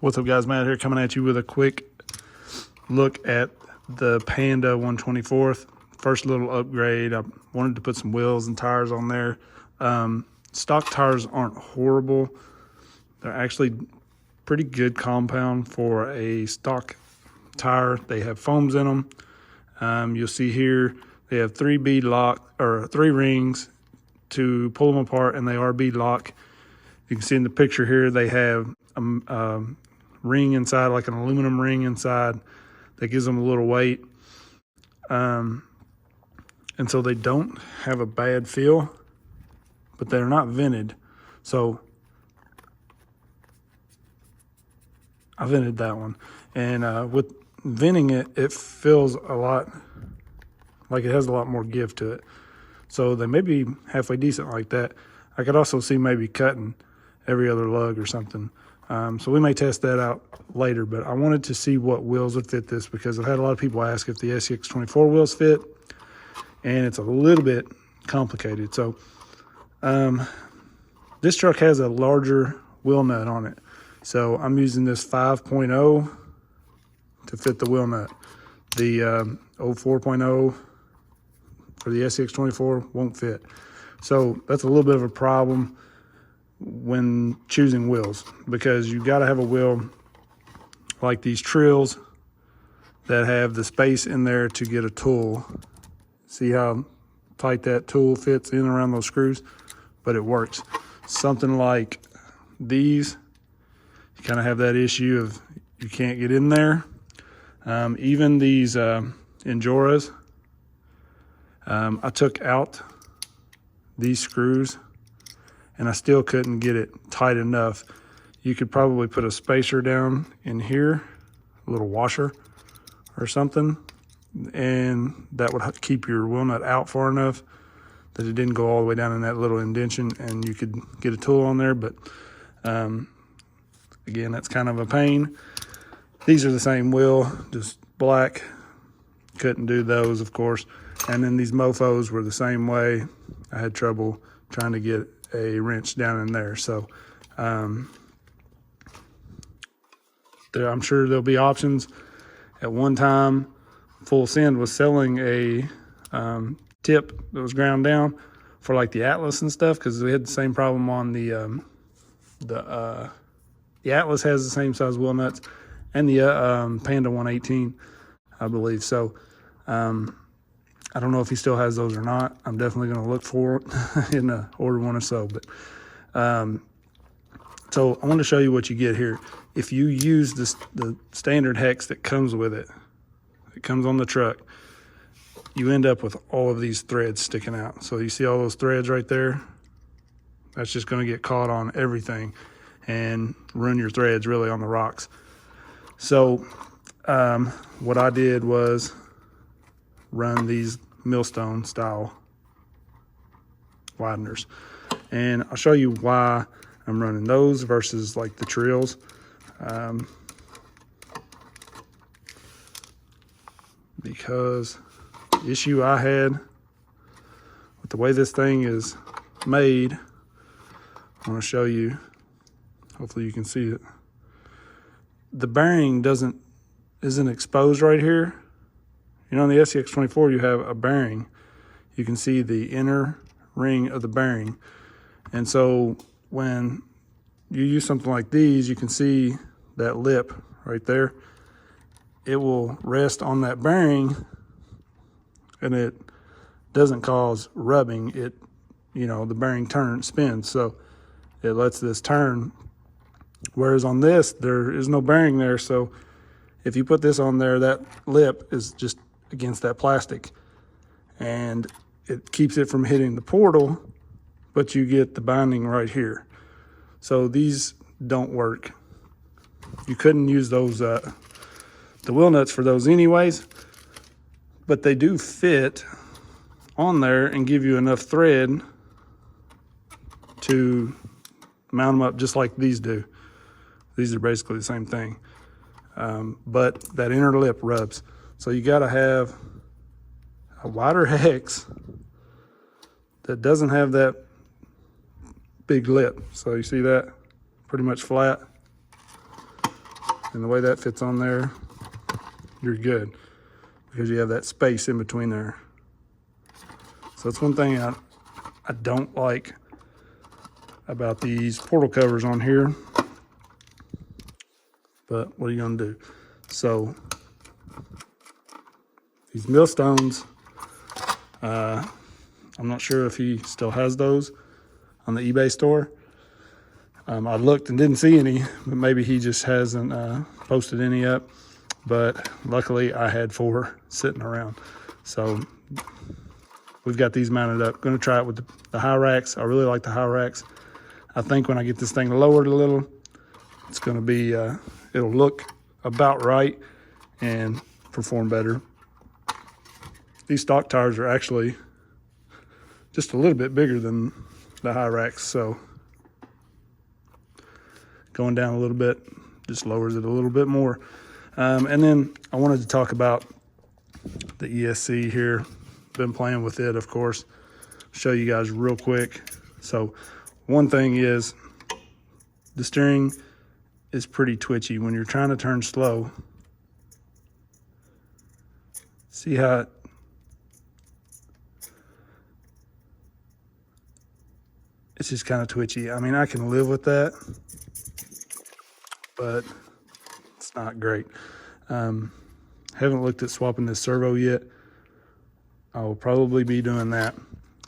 What's up, guys? Matt here, coming at you with a quick look at the Panda 124th. First little upgrade. I wanted to put some wheels and tires on there. Stock tires aren't horrible. They're actually pretty good compound for a stock tire. They have foams in them. You'll see here they have three rings to pull them apart, and they are beadlock. You can see in the picture here they have a ring inside, like an aluminum ring inside, that gives them a little weight. And so they don't have a bad feel, but they're not vented. So I vented that one. And with venting it, it feels a lot like it has a lot more give to it. So they may be halfway decent like that. I could also see maybe cutting every other lug or something. So we may test that out later, but I wanted to see what wheels would fit this, because I've had a lot of people ask if the ESC wheels fit, and it's a little bit complicated. So this truck has a larger wheel nut on it. So I'm using this 5.0 to fit the wheel nut. The 4.0 for the ESC won't fit. So that's a little bit of a problem when choosing wheels, because you got to have a wheel like these Treals that have the space in there to get a tool. See how tight that tool fits in around those screws? But it works. Something like these, you kind of have that issue of you can't get in there. Even these Injoras, I took out these screws and I still couldn't get it tight enough. You could probably put a spacer down in here, a little washer or something, and that would keep your wheel nut out far enough that it didn't go all the way down in that little indention, and you could get a tool on there. But again, that's kind of a pain. These are the same wheel, just black. Couldn't do those, of course. And then these mofos were the same way. I had trouble trying to get a wrench down in there. So I'm sure there'll be options. At one time, Full Send was selling a tip that was ground down for like the Atlas and stuff, because we had the same problem on the Atlas has the same size wheel nuts, and the Panda 118, I believe. So I don't know if he still has those or not. I'm definitely going to look for it and order one or so. But so I want to show you what you get here. If you use the standard hex that comes with it, it comes on the truck, you end up with all of these threads sticking out. So you see all those threads right there? That's just going to get caught on everything and ruin your threads really on the rocks. So what I did was run these millstone style wideners, and I'll show you why I'm running those versus like the Treals. Because the issue I had with the way this thing is made, I want to show you, hopefully you can see it. The bearing isn't exposed right here. You know, on the ESC you have a bearing. You can see the inner ring of the bearing. And so when you use something like these, you can see that lip right there. It will rest on that bearing, and it doesn't cause rubbing. It, you know, the bearing spins, so it lets this turn. Whereas on this, there is no bearing there. So if you put this on there, that lip is just against that plastic, and it keeps it from hitting the portal, but you get the binding right here. So these don't work. You couldn't use those the wheel nuts for those anyways, but they do fit on there and give you enough thread to mount them up just like these do. These are basically the same thing, but that inner lip rubs. So you got to have a wider hex that doesn't have that big lip. So you see that? Pretty much flat. and the way that fits on there, you're good, because you have that space in between there. So that's one thing I don't like about these portal covers on here, but what are you gonna do? So these millstones, I'm not sure if he still has those on the eBay store. I looked and didn't see any, but maybe he just hasn't posted any up. But luckily I had 4 sitting around. So we've got these mounted up. Gonna try it with the high racks. I really like the high racks. I think when I get this thing lowered a little, it's gonna be, it'll look about right and perform better. These stock tires are actually just a little bit bigger than the high racks, so going down a little bit just lowers it a little bit more. And then I wanted to talk about the ESC here. Been playing with it, of course. Show you guys real quick. So one thing is the steering is pretty twitchy when you're trying to turn slow. See how it's just kind of twitchy. I mean, I can live with that, but it's not great. Haven't looked at swapping this servo yet. I will probably be doing that,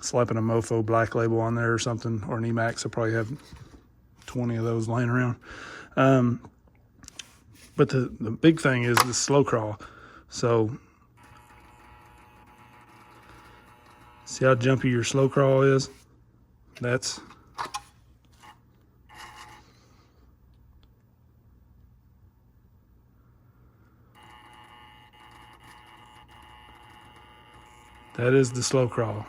slapping a Mofo black label on there or something, or an Emax. I probably have 20 of those laying around. But the big thing is the slow crawl. So see how jumpy your slow crawl is? That is the slow crawl.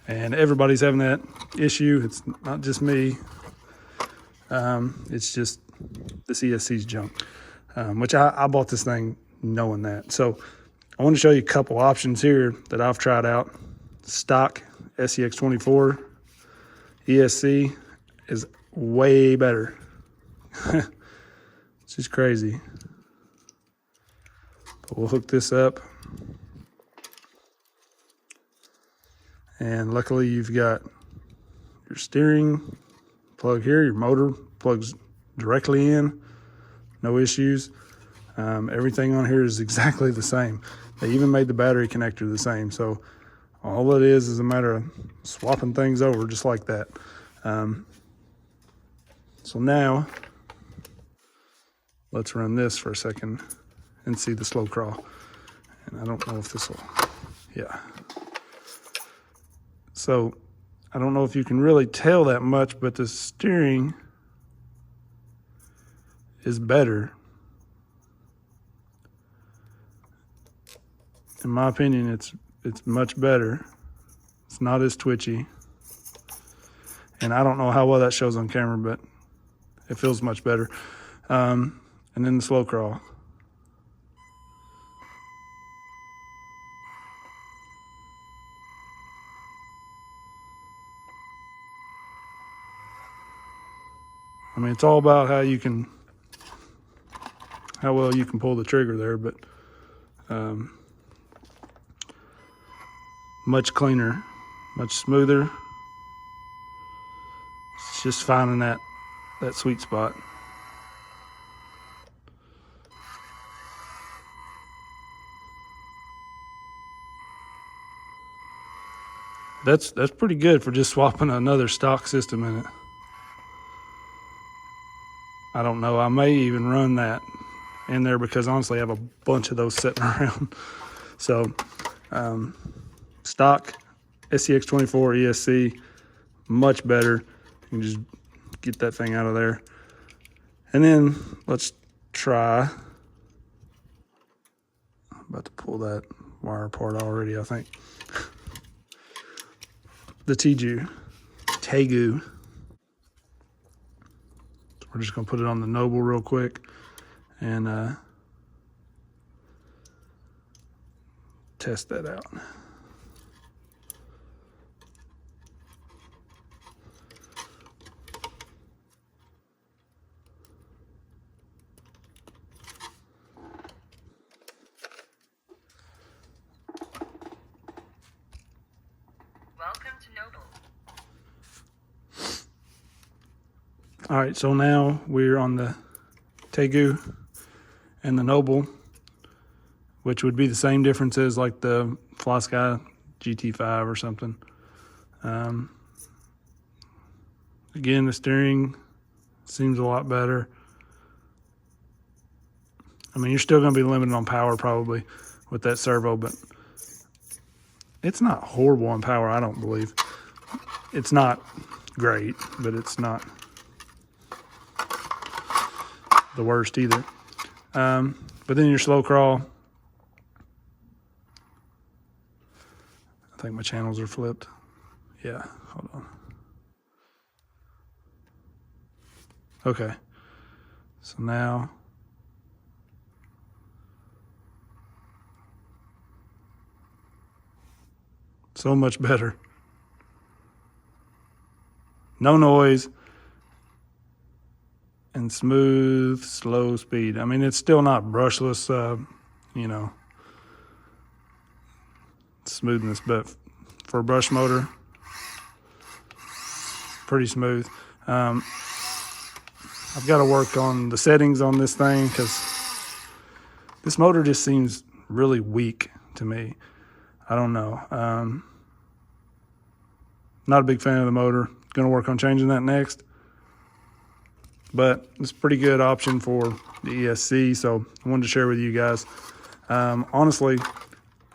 And everybody's having that issue. It's not just me. It's just this ESC's junk, which I bought this thing knowing that. So I want to show you a couple options here that I've tried out. Stock SCX24 ESC is way better. It's just crazy. But we'll hook this up. And luckily you've got your steering plug here, your motor plugs directly in, no issues. Everything on here is exactly the same. They even made the battery connector the same. So all it is a matter of swapping things over just like that. So now let's run this for a second and see the slow crawl. And I don't know if this will, yeah. So I don't know if you can really tell that much, but the steering is better. In my opinion, it's much better. It's not as twitchy. And I don't know how well that shows on camera, but it feels much better. And then the slow crawl. I mean, it's all about how well you can pull the trigger there, but much cleaner, much smoother. It's just finding that sweet spot. That's pretty good for just swapping another stock system in it. I don't know, I may even run that in there because honestly I have a bunch of those sitting around. So stock SCX24 ESC, much better. You can just get that thing out of there. And then let's try, I'm about to pull that wire apart already, I think. The Tegu. We're just gonna put it on the Noble real quick and test that out. All right, so now we're on the Tegu and the Noble, which would be the same difference as like the FlySky GT5 or something. Again, the steering seems a lot better. I mean, you're still going to be limited on power probably with that servo, but it's not horrible on power, I don't believe. It's not great, but it's not the worst either. But then your slow crawl, I think my channels are flipped. Yeah, hold on. Okay, so now so much better. No noise and smooth, slow speed. I mean, it's still not brushless, you know, smoothness, but for a brush motor, pretty smooth. I've got to work on the settings on this thing because this motor just seems really weak to me. I don't know. Not a big fan of the motor. Going to work on changing that next. But it's a pretty good option for the ESC, so I wanted to share with you guys. Honestly,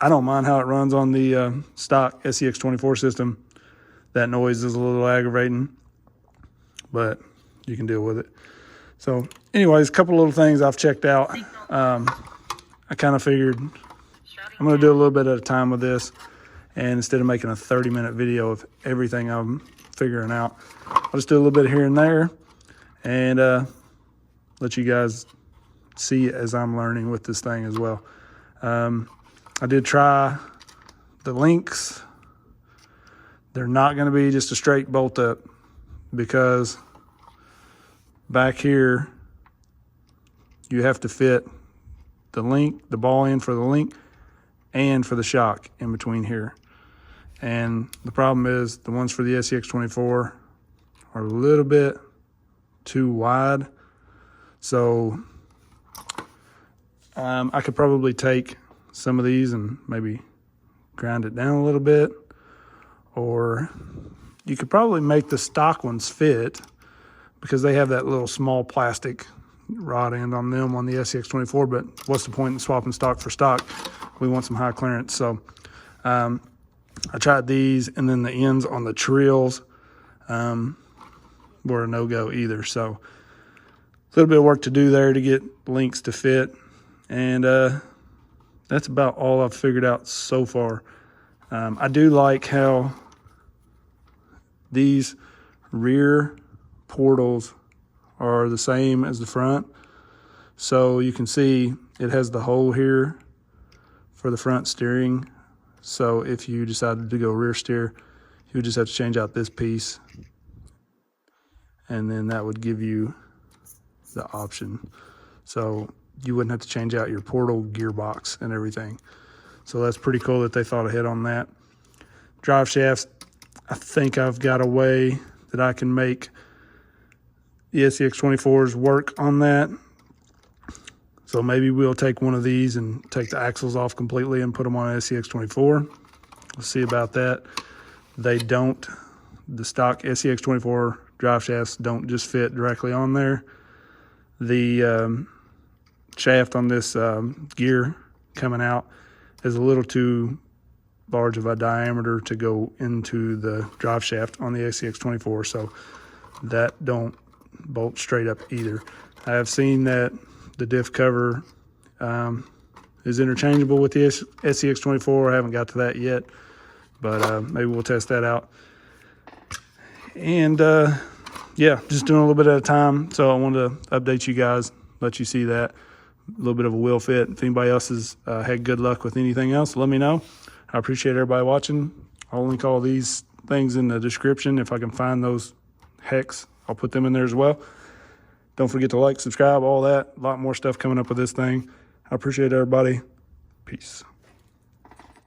I don't mind how it runs on the stock SCX24 system. That noise is a little aggravating, but you can deal with it. So anyways, a couple little things I've checked out. I kind of figured I'm going to do a little bit at a time with this, and instead of making a 30-minute video of everything I'm figuring out, I'll just do a little bit here and there and let you guys see it as I'm learning with this thing as well. I did try the links. They're not going to be just a straight bolt up, because back here you have to fit the link, the ball end for the link and for the shock in between here. And the problem is the ones for the SCX24 are a little bit too wide. So I could probably take some of these and maybe grind it down a little bit, or you could probably make the stock ones fit because they have that little small plastic rod end on them on the SCX24, but what's the point in swapping stock for stock? We want some high clearance. So I tried these, and then the ends on the Treals were a no-go either. So a little bit of work to do there to get links to fit, and that's about all I've figured out so far. I do like how these rear portals are the same as the front. So you can see it has the hole here for the front steering. So if you decided to go rear steer, you would just have to change out this piece, and then that would give you the option. So you wouldn't have to change out your portal gearbox and everything. So that's pretty cool that they thought ahead on that. Drive shafts, I think I've got a way that I can make the SCX24s work on that. So maybe we'll take one of these and take the axles off completely and put them on an SCX24. We'll see about that. They don't, the stock SCX24 drive shafts don't just fit directly on there. The shaft on this gear coming out is a little too large of a diameter to go into the drive shaft on the SCX24, so that don't bolt straight up either. I have seen that the diff cover is interchangeable with the SCX24. I haven't got to that yet, but maybe we'll test that out. And yeah, just doing a little bit at a time. So I wanted to update you guys, let you see that. A little bit of a wheel fit. If anybody else has had good luck with anything else, let me know. I appreciate everybody watching. I'll link all these things in the description. If I can find those hex, I'll put them in there as well. Don't forget to like, subscribe, all that. A lot more stuff coming up with this thing. I appreciate everybody. Peace.